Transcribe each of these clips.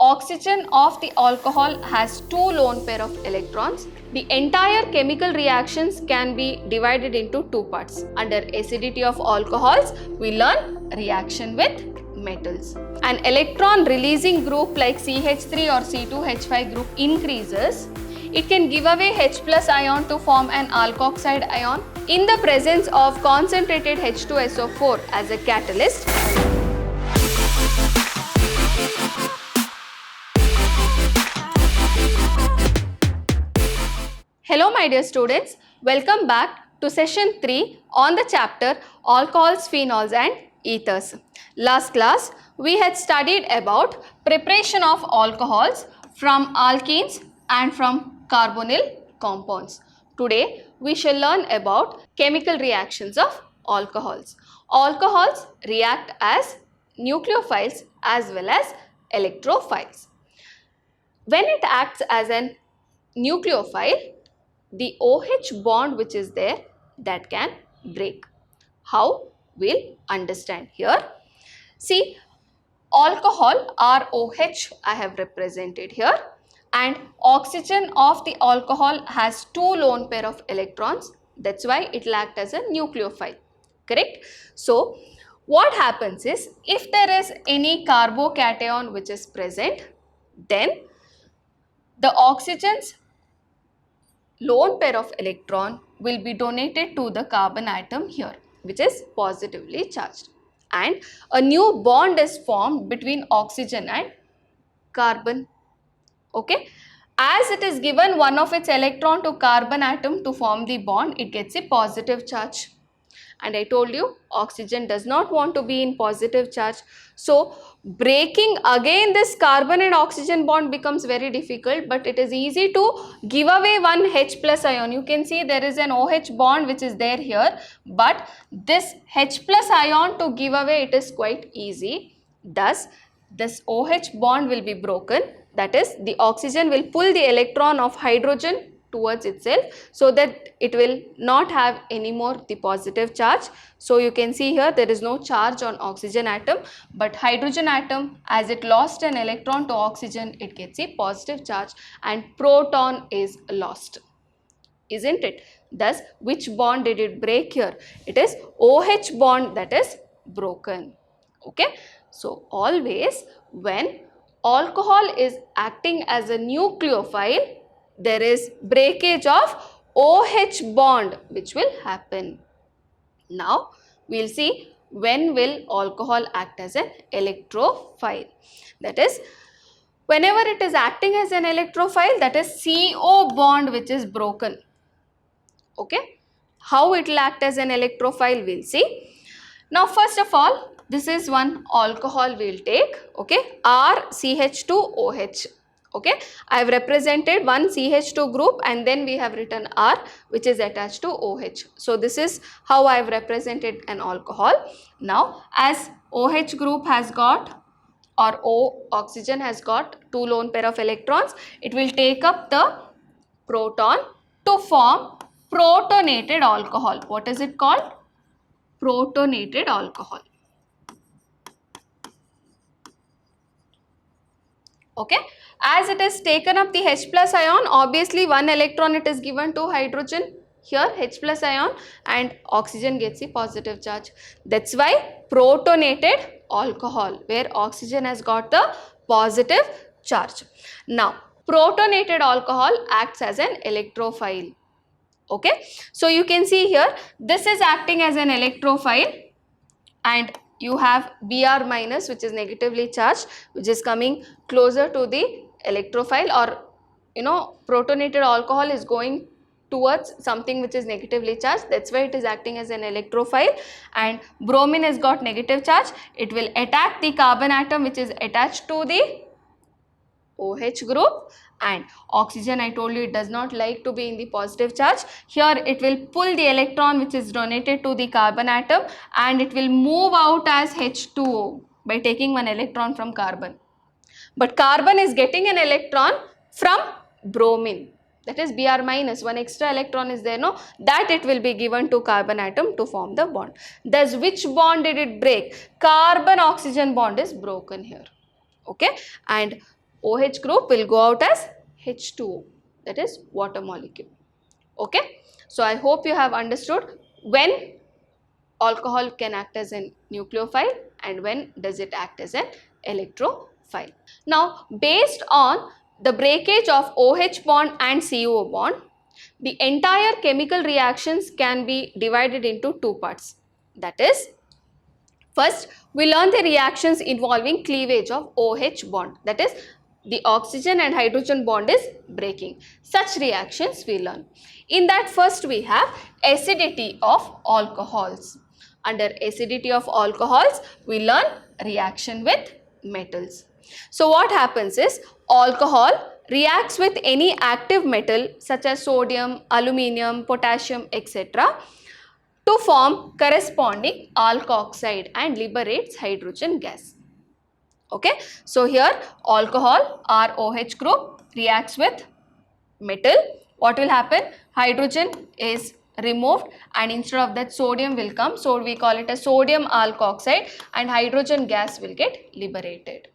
oxygen of the alcohol has two lone pair of electrons. The entire chemical reactions can be divided into two parts. Under acidity of alcohols, we learn reaction with metals. An electron releasing group like CH3 or C2H5 group increases. It can give away H plus ion to form an alkoxide ion. In the presence of concentrated H2SO4 as a catalyst, hello my dear students, welcome back to session 3 on the chapter alcohols, phenols and ethers. Last class we had studied about preparation of alcohols from alkenes and from carbonyl compounds. Today we shall learn about chemical reactions of alcohols. Alcohols react as nucleophiles as well as electrophiles. When it acts as an nucleophile, the OH bond which is there, that can break. How? We'll understand here. See, alcohol ROH I have represented here, and oxygen of the alcohol has two lone pair of electrons. That's why it will act as a nucleophile. Correct? So, what happens is, if there is any carbocation which is present, then the oxygen's lone pair of electron will be donated to the carbon atom here, which is positively charged, and a new bond is formed between oxygen and carbon. Okay, as it is given one of its electron to carbon atom to form the bond, it gets a positive charge, and I told you oxygen does not want to be in positive charge. So breaking again this carbon and oxygen bond becomes very difficult, but it is easy to give away one H plus ion. You can see there is an OH bond which is there here, but this H plus ion to give away, it is quite easy. Thus this OH bond will be broken, that is the oxygen will pull the electron of hydrogen towards itself, so that it will not have any more the positive charge. So you can see here there is no charge on oxygen atom, but hydrogen atom, as it lost an electron to oxygen, it gets a positive charge and proton is lost, isn't it? Thus which bond did it break here? It is OH bond that is broken. Okay, so always when alcohol is acting as a nucleophile, there is breakage of OH bond which will happen. Now we will see when will alcohol act as an electrophile. That is, whenever it is acting as an electrophile, that is CO bond which is broken. Okay, how it will act as an electrophile we will see. Now first of all, this is one alcohol we will take. Okay, RCH2OH. Okay, I have represented one CH2 group and then we have written R which is attached to OH. So this is how I have represented an alcohol. Now as OH group has got, or oxygen has got two lone pair of electrons, it will take up the proton to form protonated alcohol. What is it called? Protonated alcohol. Okay, as it has taken up the H plus ion, obviously one electron it is given to hydrogen here, H plus ion, and oxygen gets a positive charge. That's why protonated alcohol, where oxygen has got the positive charge. Now protonated alcohol acts as an electrophile. Okay, so you can see here this is acting as an electrophile, and you have Br minus which is negatively charged, which is coming closer to the electrophile, or protonated alcohol is going towards something which is negatively charged. That's why it is acting as an electrophile, and bromine has got negative charge. It will attack the carbon atom which is attached to the OH group, and oxygen, I told you, it does not like to be in the positive charge. Here it will pull the electron which is donated to the carbon atom, and it will move out as H2O by taking one electron from carbon. But carbon is getting an electron from bromine, that is Br minus, one extra electron is there, no, that it will be given to carbon atom to form the bond. Thus which bond did it break? Carbon oxygen bond is broken here. Okay, and OH group will go out as H2O, that is water molecule. Okay, so I hope you have understood when alcohol can act as a nucleophile and when does it act as an electrophile. Now, based on the breakage of OH bond and CO bond, the entire chemical reactions can be divided into two parts. That is, first we learn the reactions involving cleavage of OH bond, that is the oxygen and hydrogen bond is breaking. Such reactions we learn. In that, first we have acidity of alcohols. Under acidity of alcohols, we learn reaction with metals. So what happens is, alcohol reacts with any active metal such as sodium, aluminium, potassium, etc. to form corresponding alkoxide and liberates hydrogen gas. Okay, so here alcohol ROH group reacts with metal. What will happen? Hydrogen is removed and instead of that sodium will come. So we call it a sodium alkoxide and hydrogen gas will get liberated.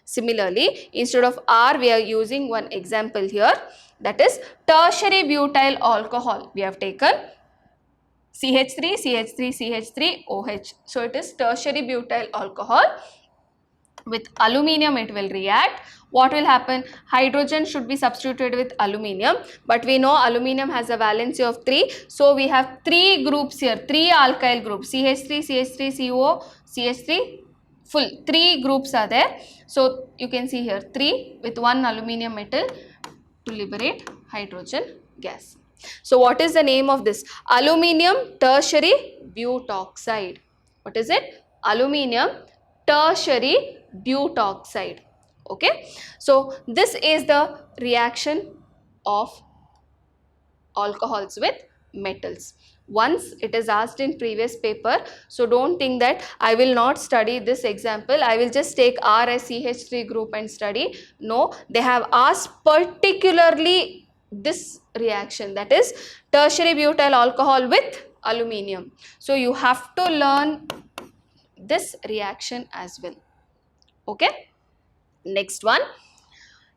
Similarly, instead of R we are using one example here, that is tertiary butyl alcohol. We have taken CH3, CH3, CH3, OH. So it is tertiary butyl alcohol. With aluminium it will react. What will happen? Hydrogen should be substituted with aluminium, but we know aluminium has a valency of 3. So we have 3 groups here, 3 alkyl groups, CH3, CH3, CO, CH3, full 3 groups are there. So you can see here 3 with 1 aluminium metal to liberate hydrogen gas. So what is the name of this? Aluminium tertiary butoxide. What is it? Aluminium tertiary butoxide. Okay, so this is the reaction of alcohols with metals. Once it is asked in previous paper, so don't think that I will not study this example, I will just take R as CH3 group and study. No, they have asked particularly this reaction, that is tertiary butyl alcohol with aluminium. So you have to learn this reaction as well. Okay, next one,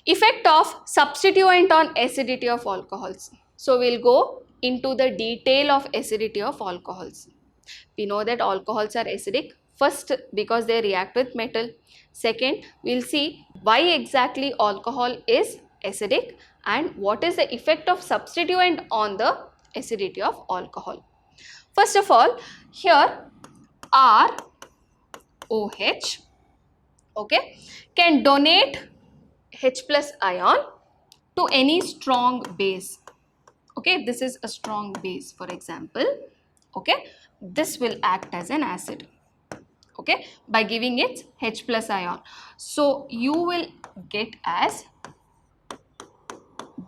effect of substituent on acidity of alcohols. So we'll go into the detail of acidity of alcohols. We know that alcohols are acidic, first because they react with metal. Second, we'll see why exactly alcohol is acidic and what is the effect of substituent on the acidity of alcohol. First of all, here ROH, okay, can donate H plus ion to any strong base. Okay, this is a strong base, for example. Okay, this will act as an acid. Okay, by giving it H plus ion. So you will get as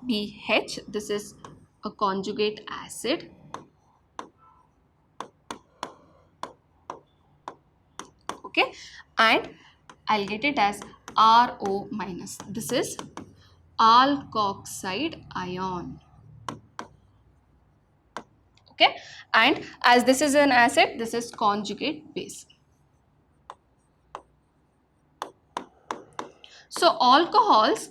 BH. This is a conjugate acid. Okay, and I'll get it as RO minus. This is alkoxide ion. Okay, and as this is an acid, this is conjugate base. So alcohols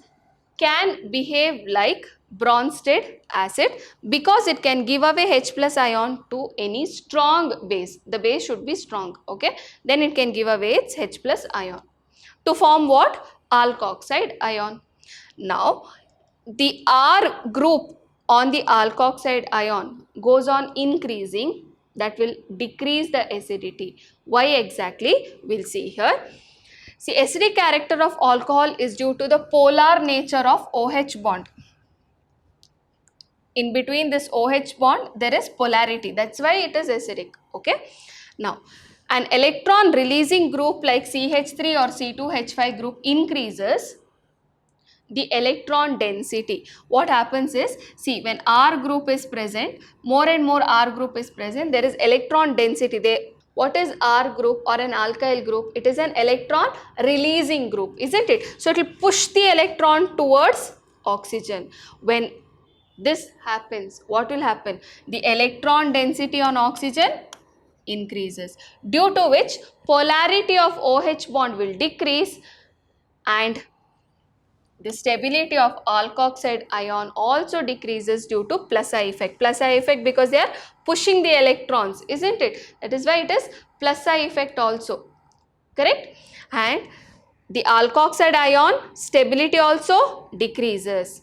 can behave like Bronsted acid because it can give away H plus ion to any strong base. The base should be strong, okay, then it can give away its H plus ion to form what? Alkoxide ion. Now the R group on the alkoxide ion goes on increasing, that will decrease the acidity. Why exactly? We'll see here. See, acidic character of alcohol is due to the polar nature of OH bond. In between this OH bond there is polarity, that's why it is acidic. Okay, now an electron releasing group like CH3 or C2H5 group increases the electron density. What happens is, see, when R group is present, more and more R group is present, there is electron density. What is R group or an alkyl group? It is an electron releasing group, isn't it? So it will push the electron towards oxygen. When this happens, what will happen? The electron density on oxygen increases, due to which polarity of OH bond will decrease and the stability of alkoxide ion also decreases due to plus I effect. Plus I effect because they are pushing the electrons, isn't it? That is why it is plus I effect also, correct? And the alkoxide ion stability also decreases,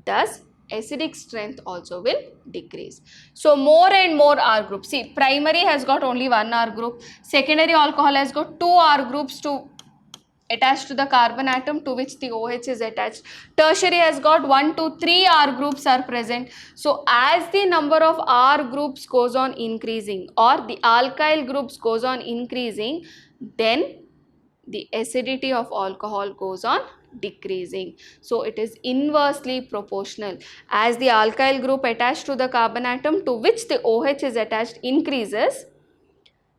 thus acidic strength also will decrease. So more and more R groups. See, primary has got only one R group, secondary alcohol has got two R groups to attached to the carbon atom to which the OH is attached. Tertiary has got 1, 2, 3 R groups are present. So as the number of R groups goes on increasing or the alkyl groups goes on increasing, then the acidity of alcohol goes on decreasing. So it is inversely proportional. As the alkyl group attached to the carbon atom to which the OH is attached increases,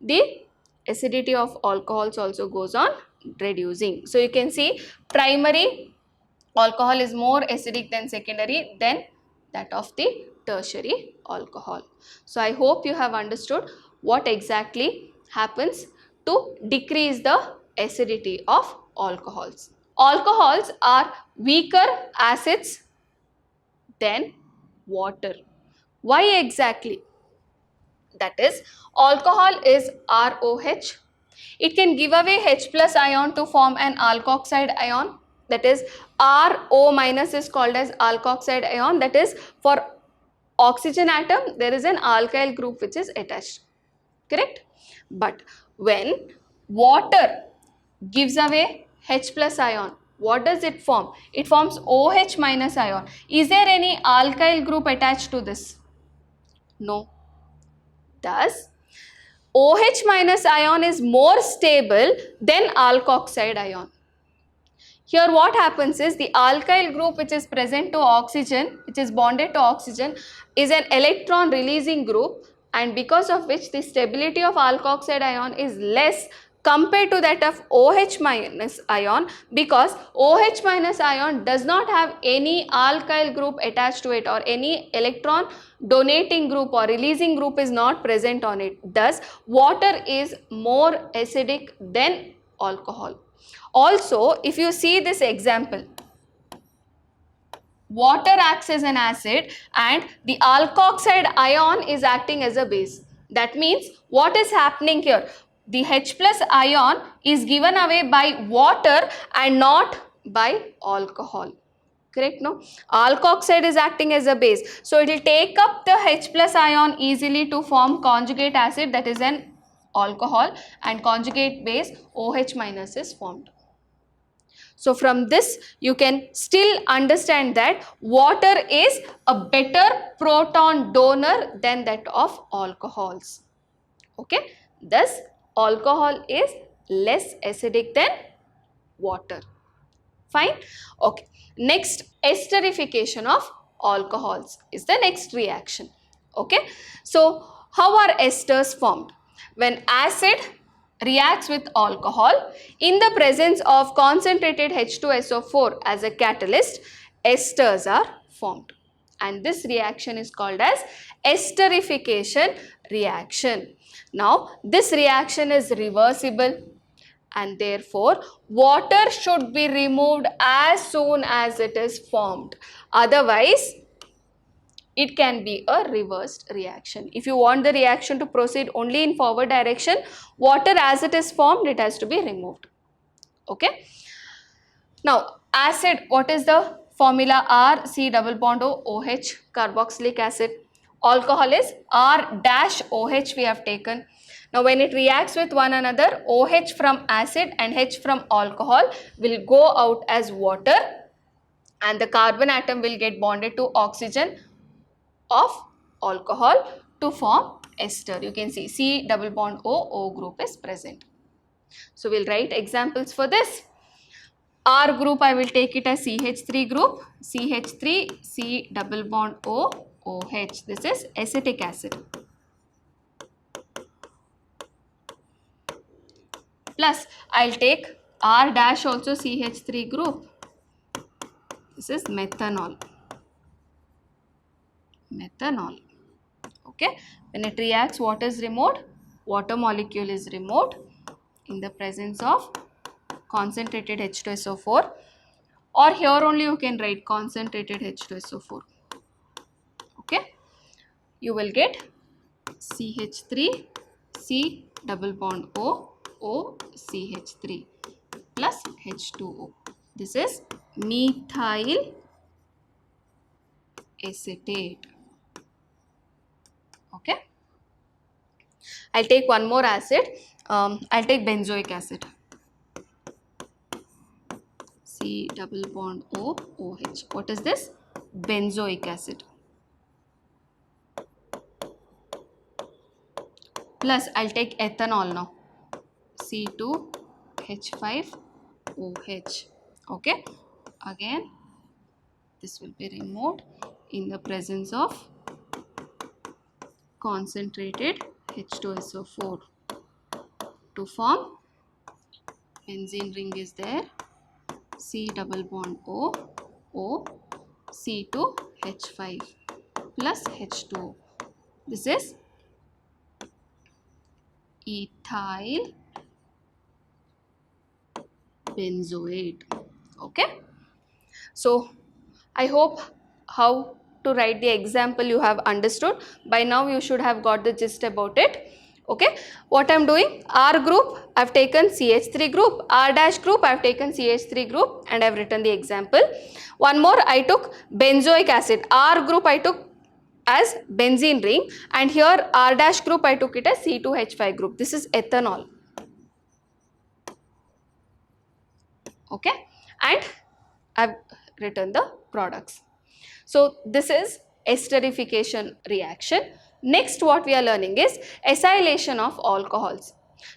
the acidity of alcohols also goes on reducing. So you can see primary alcohol is more acidic than secondary than that of the tertiary alcohol. So I hope you have understood what exactly happens to decrease the acidity of alcohols. Alcohols are weaker acids than water. Why exactly? That is, alcohol is ROH. It can give away H plus ion to form an alkoxide ion. That is, RO minus is called as alkoxide ion. That is, for oxygen atom, there is an alkyl group which is attached. Correct? But when water gives away H plus ion, what does it form? It forms OH minus ion. Is there any alkyl group attached to this? No. Thus, OH minus ion is more stable than alkoxide ion. Here what happens is the alkyl group which is present to oxygen, which is bonded to oxygen, is an electron releasing group, and because of which the stability of alkoxide ion is less compared to that of OH minus ion, because OH minus ion does not have any alkyl group attached to it or any electron donating group or releasing group is not present on it. Thus, water is more acidic than alcohol. Also, if you see this example, water acts as an acid and the alkoxide ion is acting as a base. That means what is happening here? The H plus ion is given away by water and not by alcohol. Correct? No? Alkoxide is acting as a base. So it will take up the H plus ion easily to form conjugate acid, that is an alcohol, and conjugate base OH minus is formed. So from this you can still understand that water is a better proton donor than that of alcohols. Okay. Thus alcohol is less acidic than water. Fine. Okay. Next, esterification of alcohols is the next reaction. Okay. So how are esters formed? When acid reacts with alcohol in the presence of concentrated H2SO4 as a catalyst, esters are formed, and this reaction is called as esterification reaction. Now this reaction is reversible and therefore water should be removed as soon as it is formed. Otherwise, it can be a reversed reaction. If you want the reaction to proceed only in forward direction, water as it is formed, it has to be removed. Okay. Now, acid, what is the formula? R C double bond O OH, carboxylic acid. Alcohol is R dash OH we have taken. Now, when it reacts with one another, OH from acid and H from alcohol will go out as water, and the carbon atom will get bonded to oxygen of alcohol to form ester. You can see C double bond O group is present. So we'll write examples for this. R group, I will take it as CH3 group, CH3 C double bond O OH. This is acetic acid. Plus I'll take R dash also CH3 group. This is methanol. Methanol. Okay. When it reacts, what is removed? Water molecule is removed in the presence of concentrated H2SO4. or here only you can write concentrated H2SO4. Okay, you will get CH3 C double bond O O CH3 plus H2O. This is methyl acetate. Okay, I'll take one more acid. I'll take benzoic acid. C double bond O OH. What is this? Benzoic acid. Plus I'll take ethanol now. C2H5OH. Okay, again this will be removed in the presence of concentrated H2SO4 to form benzene ring is there. C double bond O O C2H5 plus H2O. This is ethyl benzoate. Okay, so I hope how to write the example you have understood. By now you should have got the gist about it. Okay, what I am doing, R group I have taken CH3 group, R dash group I have taken CH3 group, and I have written the example. One more, I took benzoic acid. R group I took as benzene ring, and here R dash group I took it as C2H5 group. This is ethanol. Okay, and I have written the products. So this is esterification reaction. Next what we are learning is acylation of alcohols.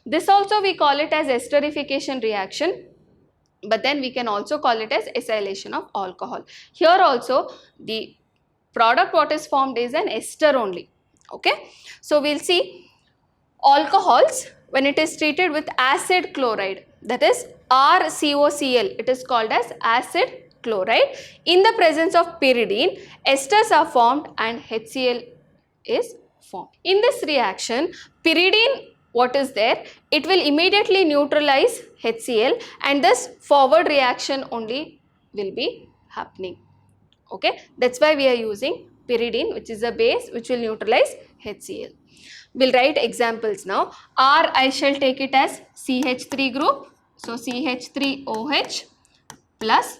This also we call it as esterification reaction, but then we can also call it as acylation of alcohol. Here also the product what is formed is an ester only. Okay, so we'll see alcohols when it is treated with acid chloride, that is RCOCl, it is called as acid chloride. In the presence of pyridine, esters are formed and HCl is formed. In this reaction, pyridine what is there, it will immediately neutralize HCl, and this forward reaction only will be happening. Okay, that's why we are using pyridine, which is a base which will neutralize HCl. We'll write examples now. R I shall take it as CH3 group, so CH3OH plus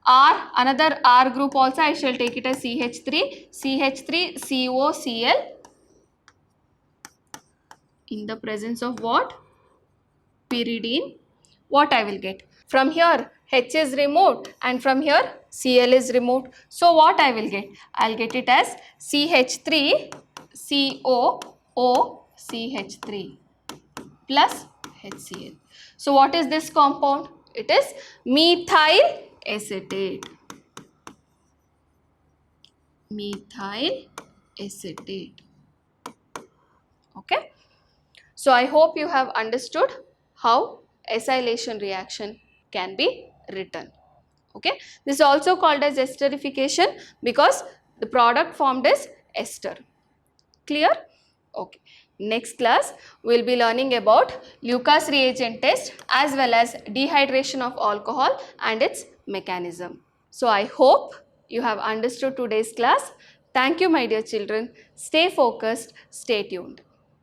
R, another R group also I shall take it as CH3, CH3COCl in the presence of what? Pyridine. What I will get? From here H is removed and from here Cl is removed. So what I will get? I will get it as CH3COOCH3 plus HCl. So what is this compound? It is methyl acetate. Methyl acetate. Okay. So I hope you have understood how acylation reaction can be written. Okay. This is also called as esterification because the product formed is ester. Clear? Okay. Next class we will be learning about Lucas reagent test as well as dehydration of alcohol and its mechanism. So I hope you have understood today's class. Thank you my dear children. Stay focused, stay tuned.